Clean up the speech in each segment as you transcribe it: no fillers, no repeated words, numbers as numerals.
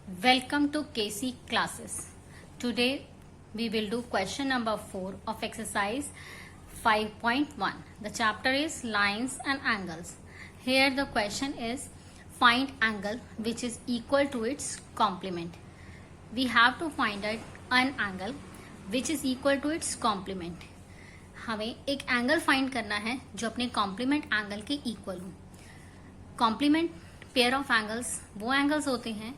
Welcome to KC classes. Today we will do question number 4 of exercise 5.1. The chapter is lines and angles. Here the question is find angle which is equal to its complement. We have to find out an angle which is equal to its complement. हमें एक angle find करना है जो अपने complement angle के equal हो. Complement pair of angles वो angles होते हैं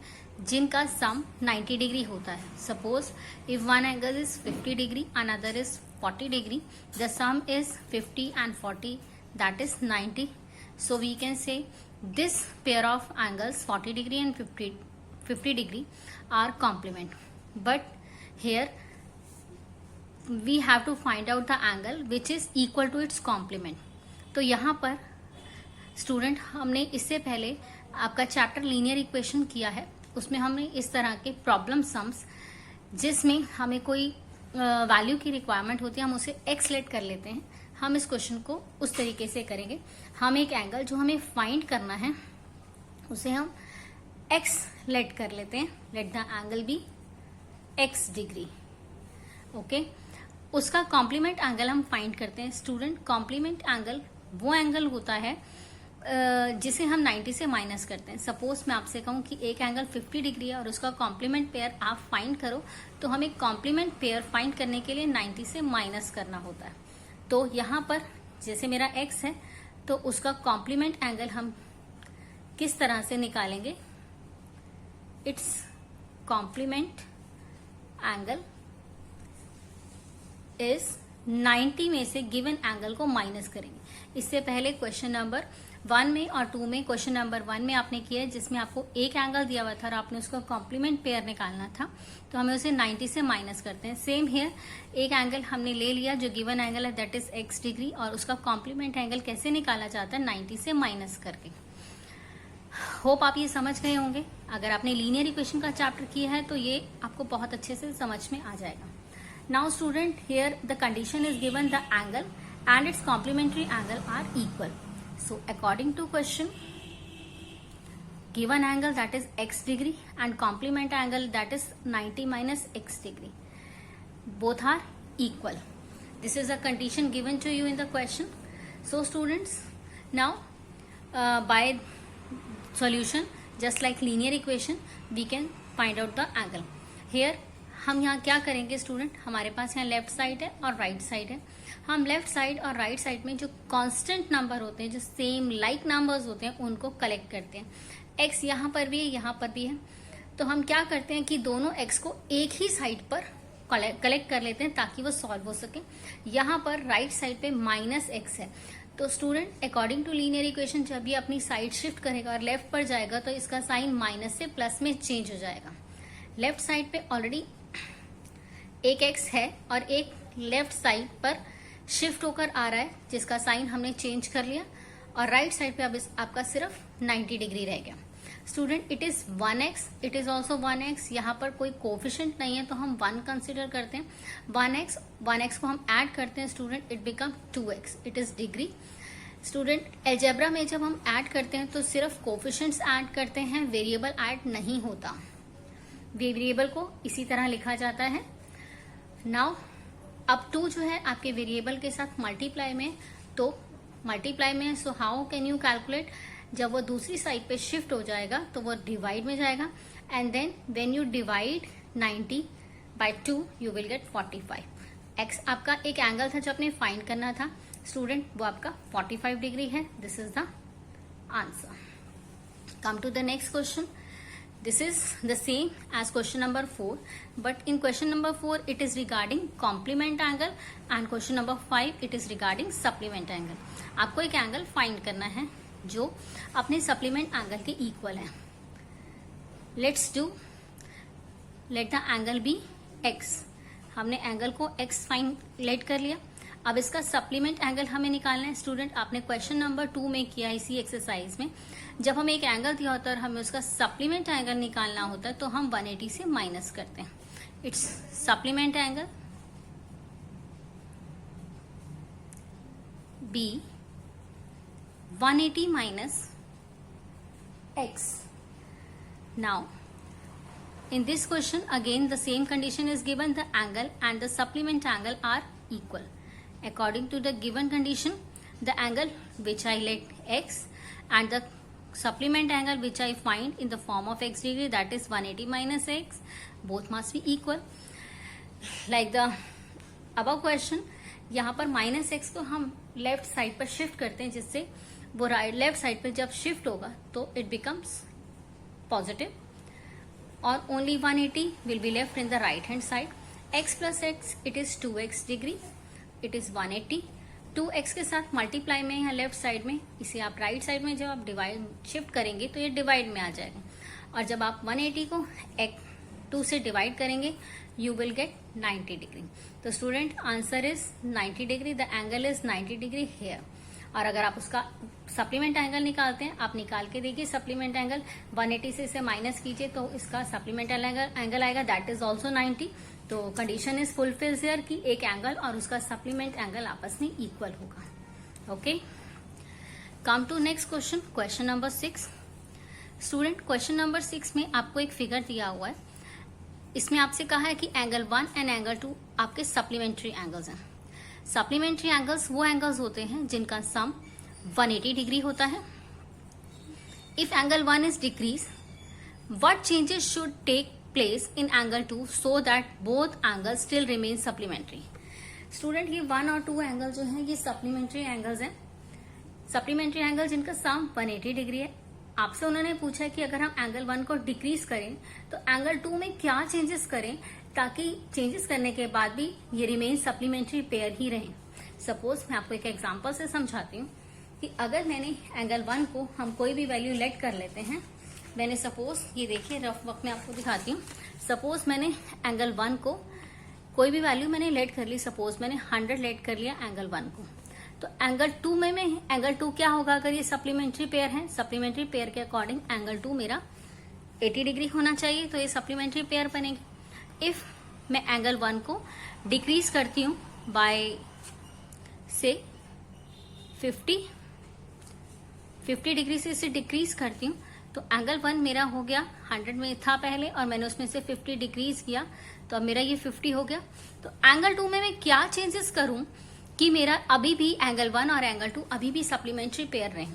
जिनका सम 90 डिग्री होता है. Suppose if one angle is 50 degree another is 40 degree, the some is 50 and 40, that is 90. So we can say this pair of angles 40 degree and 50 degree are complement. But here we have to find out the angle which is equal to its complement. तो यहाँ पर student हमने इससे पहले आपका chapter linear equation किया है, उसमें हमने इस तरह के प्रॉब्लम सम्स जिसमें हमें कोई वैल्यू की रिक्वायरमेंट होती है हम उसे एक्स लेट कर लेते हैं. हम इस क्वेश्चन को उस तरीके से करेंगे. हम एक एंगल जो हमें फाइंड करना है उसे हम एक्स लेट कर लेते हैं. Let the angle be x degree. Okay, उसका कॉम्प्लीमेंट एंगल हम फाइंड करते हैं. स्टूडेंट, कॉम्प्लीमेंट एंगल वो एंगल होता है जिसे हम 90 से माइनस करते हैं. सपोज मैं आपसे कहूं कि एक एंगल 50 डिग्री है और उसका कॉम्प्लीमेंट पेयर आप फाइंड करो, तो हमें कॉम्प्लीमेंट पेयर फाइंड करने के लिए 90 से माइनस करना होता है. तो यहाँ पर जैसे मेरा एक्स है तो उसका कॉम्प्लीमेंट एंगल हम किस तरह से निकालेंगे. इट्स कॉम्प्लीमेंट एंगल इज 90 में से गिवन एंगल को माइनस करेंगे. इससे पहले क्वेश्चन नंबर 1 में और 2 में, क्वेश्चन नंबर 1 में आपने किया है जिसमें आपको एक एंगल दिया हुआ था और आपने उसका कॉम्प्लीमेंट पेयर निकालना था, तो हमें उसे 90 से माइनस करते हैं. सेम हियर एक एंगल हमने ले लिया जो गिवन एंगल है दैट इज एक्स डिग्री, और उसका कॉम्प्लीमेंट एंगल कैसे निकाला जाता है 90 से माइनस करके. होप आप ये समझ गए होंगे. अगर आपने लीनियर इक्वेशन का चैप्टर किया है तो ये आपको बहुत अच्छे से समझ में आ जाएगा. Now student, here the condition is given the angle and its complementary angle are equal. So according to question, given angle that is x degree and complement angle that is 90 minus x degree, both are equal. This is a condition given to you in the question. So students, now by solution just like linear equation we can find out the angle. Here हम यहाँ क्या करेंगे student, हमारे पास यहाँ left side है और right side है. हम लेफ्ट साइड और राइट साइड में जो कांस्टेंट नंबर होते हैं, जो सेम लाइक नंबर्स होते हैं, उनको कलेक्ट करते हैं. एक्स यहाँ पर भी है, यहाँ पर भी है, तो हम क्या करते हैं कि दोनों एक्स को एक ही साइड पर कलेक्ट कर लेते हैं ताकि वो सॉल्व हो सके. यहाँ पर राइट साइड पे माइनस एक्स है, तो student according to linear equation जब ये अपनी साइड शिफ्ट करेगा और लेफ्ट पर जाएगा तो इसका साइन माइनस से प्लस में चेंज हो जाएगा. लेफ्ट साइड पे ऑलरेडी एक एक्स है और एक लेफ्ट साइड पर शिफ्ट होकर आ रहा है जिसका साइन हमने चेंज कर लिया, और राइट साइड पे अब आपका सिर्फ 90 डिग्री रह गया. Student, it is 1x, it is also 1x. यहाँ पर कोई कोफिशिएंट नहीं है तो हम 1 कंसिडर करते हैं. 1x को हम ऐड करते हैं student, it become 2x. It is degree. Student, algebra में जब हम ऐड करते हैं तो सिर्फ कोफिशिएंट्स ऐड करते हैं, वेरिएबल ऐड नहीं होता. वेरिएबल को इसी तरह लिखा जाता है. नाउ अब 2 जो है आपके वेरिएबल के साथ मल्टीप्लाई में, तो मल्टीप्लाई में, so how can you calculate. जब वो दूसरी साइड पे शिफ्ट हो जाएगा तो वो डिवाइड में जाएगा, and then when you divide 90 by 2 you will get 45. X आपका एक एंगल था जो आपने फाइंड करना था स्टूडेंट, वो आपका 45 डिग्री है. This is the answer. Come to the next question. This is the same as question number 4, but in question number 4 it is regarding complement angle and question number 5 it is regarding supplement angle. आपको एक angle find करना है जो अपने supplement angle के equal है. Let's do, let the angle be x. हमने angle को x फाइंड लेट कर लिया. अब इसका सप्लीमेंट एंगल हमें निकालना है. स्टूडेंट, आपने क्वेश्चन नंबर 2 में किया इसी एक्सरसाइज में, जब हमें एक एंगल दिया होता है और हमें उसका सप्लीमेंट एंगल निकालना होता है तो हम 180 से माइनस करते हैं. It's supplement angle be 180 minus x. Now In this question, again the same condition is given, the angle and the supplement angle are equal. According to the given condition, the angle which I let x and the supplement angle which I find in the form of x degree, that is 180 minus x, both must be equal. Like the above question, यहाँ पर minus x को हम left side पर shift करते हैं, जिससे वो right left side पर जब शिफ्ट होगा तो इट बिकम्स पॉजिटिव, और only 180 will be left in the right hand side. x plus x, it is 2x degree, it is 180. 2x के साथ मल्टीप्लाई में यहाँ लेफ्ट साइड में, इसे आप राइट साइड में जब आप डिवाइड शिफ्ट करेंगे तो ये डिवाइड में आ जाएगा, और जब आप 180 को 2 से डिवाइड करेंगे you will get 90 degree. तो student answer is 90 degree, the angle is 90 degree here. और अगर आप उसका सप्लीमेंट एंगल निकालते हैं, आप निकाल के देखिए सप्लीमेंट एंगल 180 से इसे माइनस कीजिए तो इसका सप्लीमेंट एंगल आएगा, दैट इज ऑल्सो 90. तो कंडीशन इज फुलफिल हियर कि एक एंगल और उसका सप्लीमेंट एंगल आपस में इक्वल होगा. Okay, come to next question, question number 6. Student question number 6 में आपको एक फिगर दिया हुआ है. इसमें आपसे कहा है कि एंगल 1 एंड एंगल 2 आपके सप्लीमेंट्री एंगल्स हैं. सप्लीमेंट्री एंगल्स वो एंगल्स होते हैं जिनका सम 180 डिग्री होता है. If angle 1 is decrease, what changes should take place in angle 2 so that both angles still remain supplementary. Student ये 1 और 2 एंगल जो है ये सप्लीमेंट्री एंगल्स हैं. सप्लीमेंट्री एंगल जिनका सम 180 डिग्री है. आपसे उन्होंने पूछा कि अगर हम एंगल 1 को डिक्रीज करें तो एंगल 2 में क्या चेंजेस करें ताकि चेंजेस करने के बाद भी ये रिमेन सप्लीमेंट्री पेयर ही रहें. सपोज मैं आपको एक एग्जांपल से समझाती हूँ कि अगर मैंने एंगल 1 को हम कोई भी वैल्यू लेट कर लेते हैं. मैंने सपोज, ये देखिए रफ वक्त में आपको दिखाती हूँ. सपोज मैंने एंगल 1 को कोई भी वैल्यू मैंने लेट कर ली. सपोज मैंने 100 लेट कर लिया एंगल 1 को. तो एंगल 2 में एंगल 2 क्या होगा अगर ये सप्लीमेंट्री पेयर है. सप्लीमेंट्री पेयर के अकॉर्डिंग एंगल 2 मेरा 80 डिग्री होना चाहिए, तो ये सप्लीमेंट्री पेयर बनेगी. इफ मैं एंगल 1 को डिक्रीज करती हूँ बाय से 50 डिग्री से इसे डिक्रीज करती हूँ तो एंगल 1 मेरा हो गया 100 में था पहले, और मैंने उसमें से 50 डिक्रीज किया तो अब मेरा ये 50 हो गया. तो एंगल 2 में मैं क्या चेंजेस करूं कि मेरा अभी भी एंगल 1 और एंगल 2 अभी भी सप्लीमेंट्री पेयर रहे.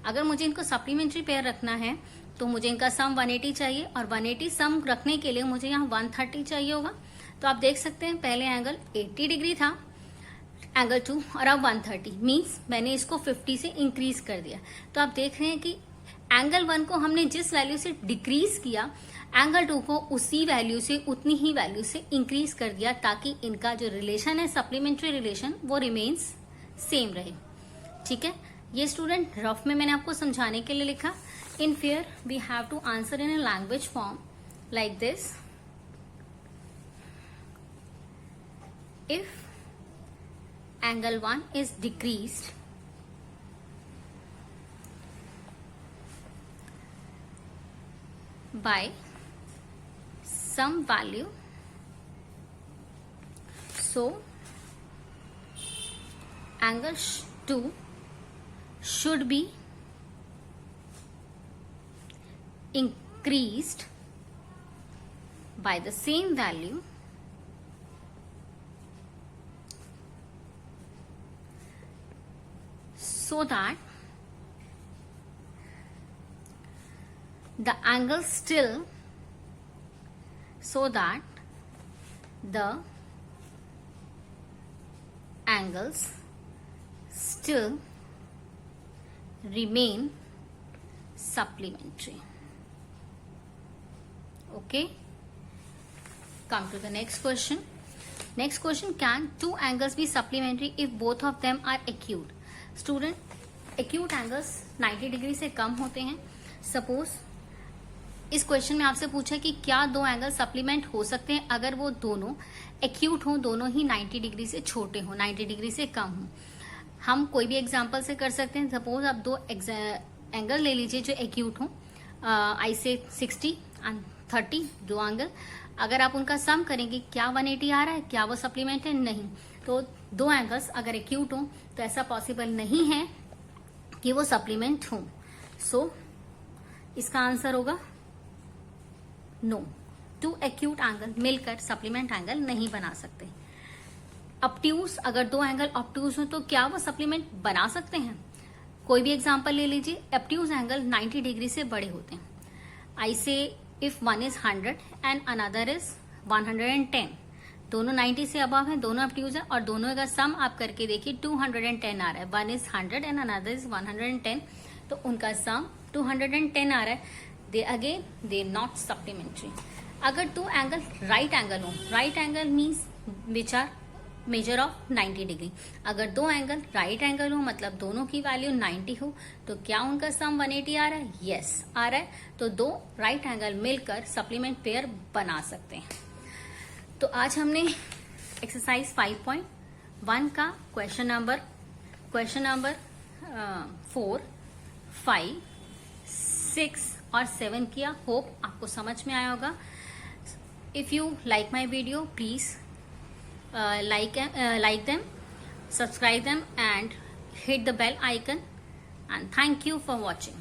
अगर मुझे इनको सप्लीमेंट्री पेयर रखना है तो मुझे इनका सम 180 चाहिए, और 180 सम रखने के लिए मुझे यहाँ 130 चाहिए होगा. तो आप देख सकते हैं पहले एंगल 80 डिग्री था एंगल 2, और अब 130 मीन्स मैंने इसको 50 से इंक्रीज कर दिया. तो आप देख रहे हैं कि एंगल 1 को हमने जिस वैल्यू से डिक्रीज किया, एंगल 2 को उसी वैल्यू से, उतनी ही वैल्यू से इंक्रीज कर दिया, ताकि इनका जो रिलेशन है सप्लीमेंट्री रिलेशन वो रिमेन्स सेम रहे. ठीक है, ये स्टूडेंट रफ में मैंने आपको समझाने के लिए लिखा. In fear we have to answer in a language form like this. If angle 1 is decreased by some value, so angle 2 should be increased by the same value so that the angle still, so that the angles still remain supplementary. Okay, come to the next question. Next question, can two angles be supplementary if both of them are acute? Student, acute angles 90 degree से कम होते हैं. Suppose इस question में आपसे पूछा कि क्या दो एंगल सप्लीमेंट हो सकते हैं अगर वो दोनों एक्यूट हों, दोनों ही 90 डिग्री से छोटे हों, 90 डिग्री से कम हों. हम कोई भी एग्जांपल से कर सकते हैं. सपोज आप दो एंगल ले लीजिए जो एक्यूट हों, आई से 60 एंड 30, दो एंगल. अगर आप उनका सम करेंगे, क्या 180 आ रहा है, क्या वो सप्लीमेंट है? नहीं. तो दो एंगल्स अगर एक्यूट हों तो ऐसा पॉसिबल नहीं है कि वो सप्लीमेंट हों. सो इसका आंसर होगा नो. टू एक्यूट एंगल मिलकर सप्लीमेंट एंगल नहीं बना सकते। ऑब्ट्यूज, अगर दो एंगल ऑब्ट्यूज हो तो क्या वो सप्लीमेंट बना सकते हैं? कोई भी एग्जांपल ले लीजिए। ऑब्ट्यूज एंगल 90 डिग्री से बड़े होते हैं। आई से if one is 100 and another is 110, दोनों 90 से अबव है, दोनों ऑब्ट्यूज है और दोनों का सम आप करके देखिए 210 आ रहा है। One is 100 and another is 110, तो उनका सम 210 आ रहा है। They again they not supplementary. अगर दो एंगल राइट एंगल हो, right angle means which are measure of 90 डिग्री। अगर दो एंगल राइट एंगल हो मतलब दोनों की वैल्यू 90 हो, तो क्या उनका सम 180 आ रहा है? यस आ रहा है। तो दो राइट एंगल मिलकर सप्लीमेंट पेयर बना सकते हैं। तो आज हमने एक्सरसाइज 5.1 का क्वेश्चन नंबर 4, 5, 6 और 7 किया। होप आपको समझ में आया होगा। If you like my video please like them, subscribe them and hit the bell icon, and thank you for watching.